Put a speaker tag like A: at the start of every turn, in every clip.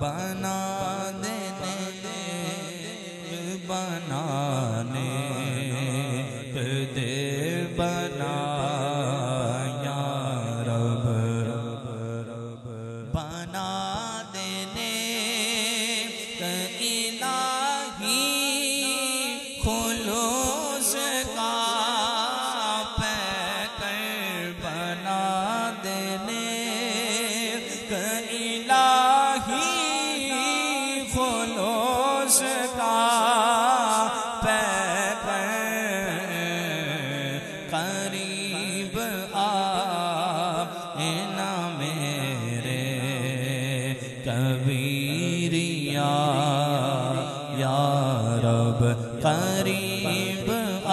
A: बना देने बनाने दे बना या रब बना देने इलाही खुलूस का पैकर बना देने इलाही खुलूस का पैकर करीब आना मेरे कबीरिया या रब करीब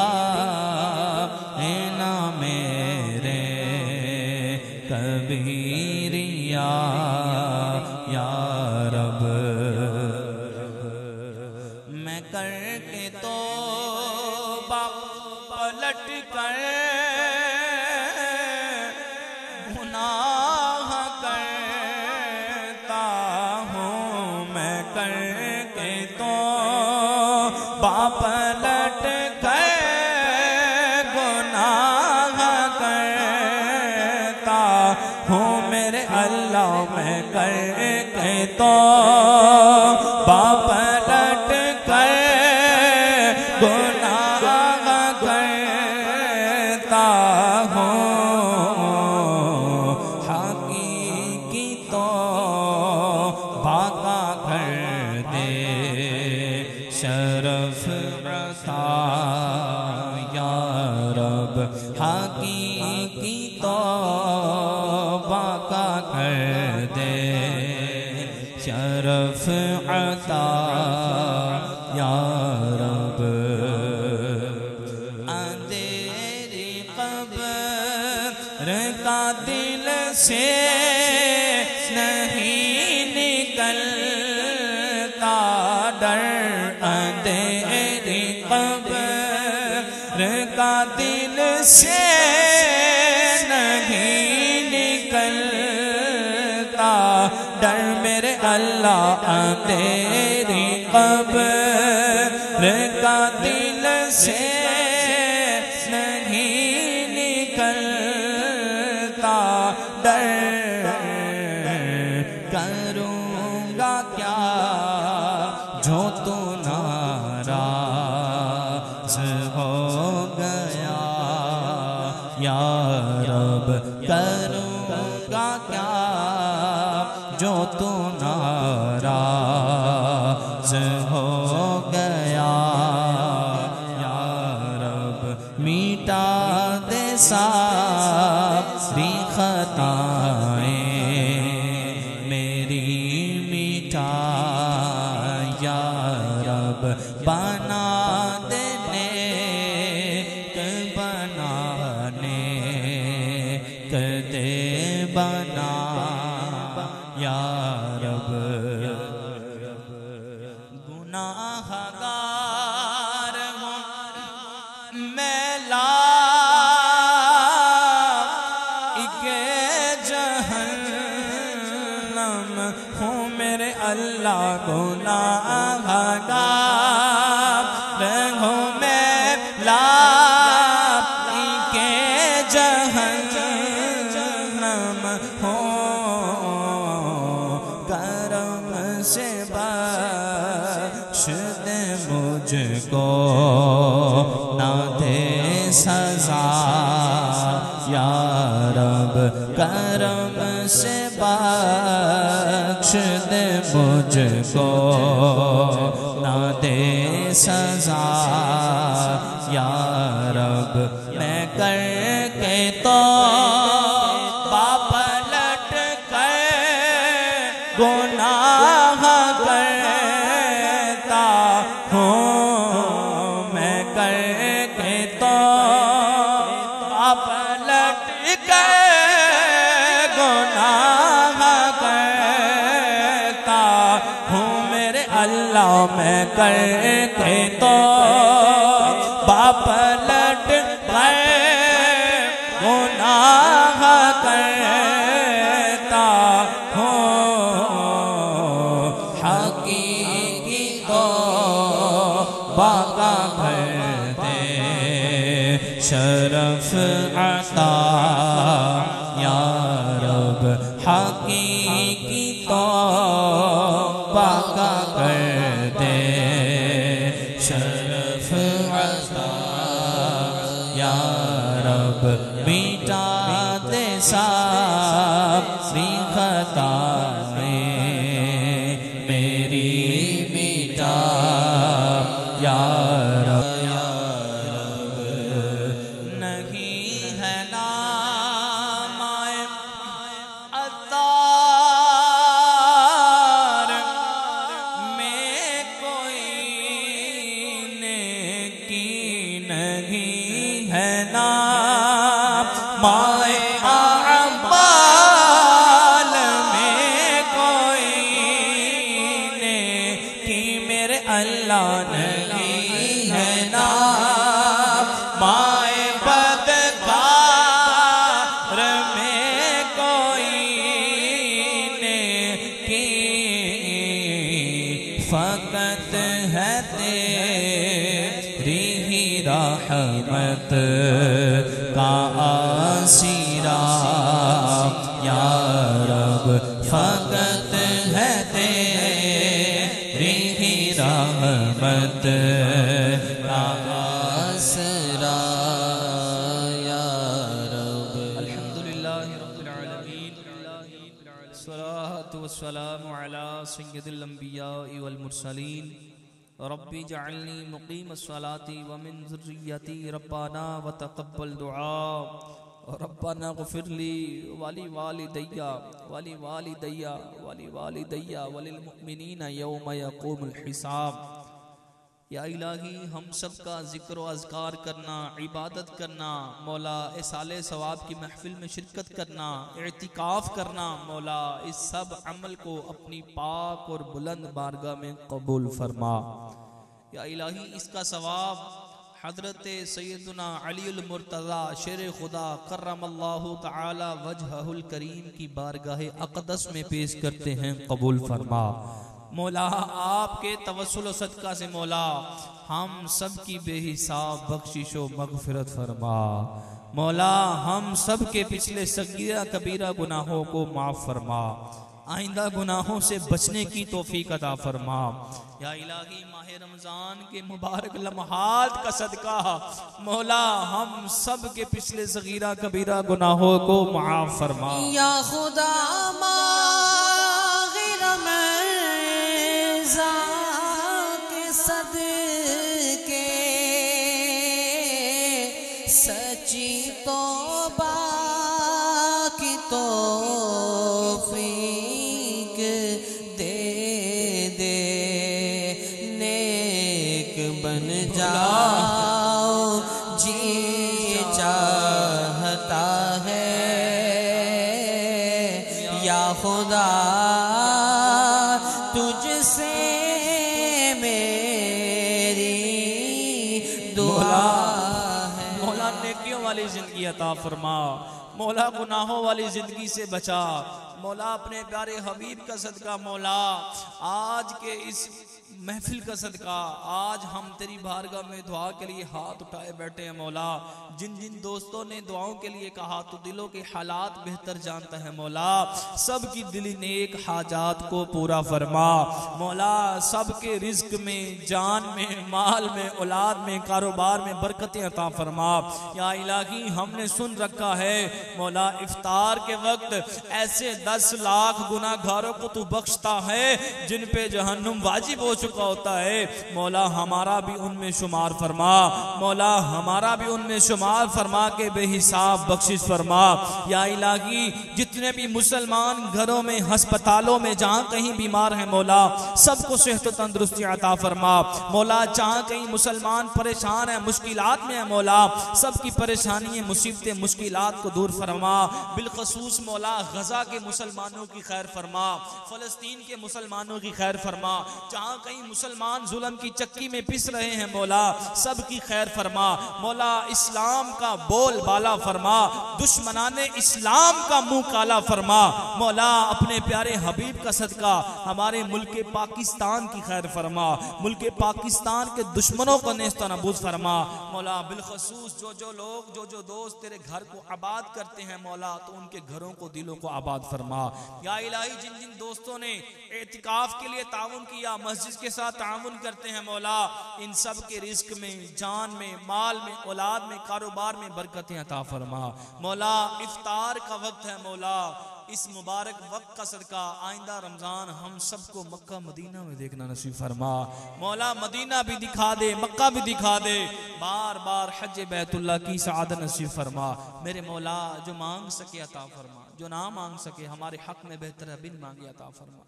A: आना मेरे कबीरिया या रब मैं करके तो पलट कर गुनाह करता हूँ मैं करके तो पलट कर गुनाह करता हूँ मेरे अल्लाह मैं करके तो पलट कर गुनाह करता हूँ हकीकी तो बाका कर दे शरफ रसा या रब हकीकी तो बाका कर दे शरफ अता या रब अंधेरी कब्र का दिल से नहीं निकलता डर अंधेरी कब्र का दिल से नहीं निकलता डर मेरे अल्लाह अंधेरी कब्र का दिल से नहीं निकलता डर करूँगा क्या जो तू नाराज़ हो गया या रब करूँगा क्या जो तू नाराज़ हो गया या रब मीटा दे सारी खताएं मेरी मीठा या रब बना देने बनाने दे बना या रब गुनाहगार हूँ मैं लाइके जहन्नम हूँ मेरे अल्लाह गुनाहगार हूँ मैं लाइके जहन्नम हूँ करम से बख्श दे मुझको ना दे सजा या रब करम से बख्श दे मुझको ना दे सजा या रब मैं करके तो पलट कर गुनाह करता हूँ मैं करके तो पलट कर गुनाह करता हूँ मेरे अल्लाह मैं करके तो पलट कर गुनाह करता हूँ हकीकी तौबा का कर दे शरफ अता या रब हकीकी तौबा का कर दे शरफ अता या रब मिटा दे सारी खताएं मेरी मिटा या रब नहीं है नामाए अत्तार में कोई नेकी नहीं है नाम माए आबाल में कोई नेकी मेरे अल्लाह नहीं है नाम माए बदकार में कोई नेकी फकत है तेरी ही रहमत का आसीरा या रब फकत है तेरी ही रहमत का आसरा या रब। अल्हम्दुलिल्लाह रब्बिल आलमीन सलातु वस्सलामु अला सय्यिदिल अंबिया वल मुरसलीन रब्बी जअलनी मुक़ीमस्सलाति व मिन ज़ुर्रिय्यती रब्बाना व तक़ब्बल दुआ रब्बाना ग़फ़िरली वली वालिदैया वलिल मुमिनीना यौम यक़ूमुल हिसाब। या इलाही हम सब का ज़िक्र व अज़कार करना, इबादत करना मौला, इसाले सवाब की महफिल में शिरकत करना, इतिकाफ़ करना मौला, इस सब अमल को अपनी पाक और बुलंद बारगाह में कबूल फरमा। या इलाही इसका सवाब हज़रत सैयदना अलीउल मुर्तज़ा शेर खुदा कर्रमल्लाहु तआला वजहुल करीम की बारगाह अक़दस में पेश करते हैं, कबूल फरमा मौला। आपके तवस्सुल व सदका से मौला हम सब की बेहिसाब बख्शिश व मग़फ़िरत फरमा मौला। हम सब के पिछले सगीरा कबीरा गुनाहों को माफ़ फरमा, आइंदा गुनाहों से बचने की तौफीक अता फरमा। या इलाही माह रमजान के मुबारक लम्हात का सदका मौला हम सब के पिछले सगीरा कबीरा गुनाहों को माफ़ फरमा।
B: या खुदा माह रमजान के सदके सच्ची तौबा की तौफीक दे दे, नेक बन जाओ जी चाहता है या खुदा तुझसे मेरी दुआ है।
A: मौला नेकियों वाली जिंदगी अता फरमा मौला, गुनाहों वाली जिंदगी से बचा मौला, अपने प्यारे हबीब का सदका मौला, आज के इस महफिल का सदका आज हम तेरी बारगाह में दुआ के लिए हाथ उठाए बैठे हैं मौला। जिन जिन दोस्तों ने दुआओं के लिए कहा तो दिलों के हालात बेहतर जानता है मौला, सब की दिली नेक हाजात को पूरा फरमा मौला। सब के रिज्क में, जान में, माल में, औलाद में, कारोबार में बरकतें अता फरमा। या इलाही हमने सुन रखा है मौला, इफ्तार के वक्त ऐसे 10 लाख गुनाहगारों को तू बख्शता है जिन पे जहन्नुम वाजिब हो चुका होता है मौला, हमारा भी उनमें शुमार फरमा मौला, हमारा भी उनमें शुमार फरमा के बेहिसाब बख्शिश फरमा। या इलाही जितने भी मुसलमान घरों में, अस्पतालों में जहाँ कहीं बीमार हैं मौला, सबको सेहत व तंदुरुस्ती अता फरमा मौला। जहाँ कहीं मुसलमान परेशान है, मुश्किलात में है मौला, सबकी परेशानी, मुसीबतें, मुश्किलात को दूर फरमा। बिलखसूस मौला गजा के मुसलमानों की खैर फरमा, फलस्तीन के मुसलमानों की खैर फरमा, जहाँ कहीं मुसलमान जुल्म की चक्की में पिस रहे हैं मौला सबकी खैर फरमा। मौला इस्लाम का बोल बाला फरमा, दुश्मनाने इस्लाम का मुंह काला फरमा। मौला अपने प्यारे हबीब का सदका हमारे मुल्क पाकिस्तान की खैर फरमा, मुल्क पाकिस्तान के दुश्मनों को नेस्त नबूद फरमा। मौला बिलखसूस जो लोग जो दोस्त तेरे घर को आबाद करते हैं मौला, तो उनके घरों को दिलों को आबाद फरमा। या इलाही जिन जिन दोस्तों ने एतिकाफ के लिए ताउन किया, मस्जिद के साथ ताउन करते हैं मौला, इन सब के रिस्क में, जान में, माल में, औलाद में, कारोबार में बरकतें अता फरमा। मौला इफ्तार का वक्त है मौला, इस मुबारक वक्त का सदका आइंदा रमजान हम सबको मक्का मदीना में देखना नसीब फरमा। मौला मदीना भी दिखा दे, मक्का भी दिखा दे, बार बार हज बैतुल्लाह की सआदत नसीब फरमा। मेरे मौला जो मांग सके अता फरमा, जो ना मांग सके हमारे हक में बेहतर है बिन मांगे अता फरमा।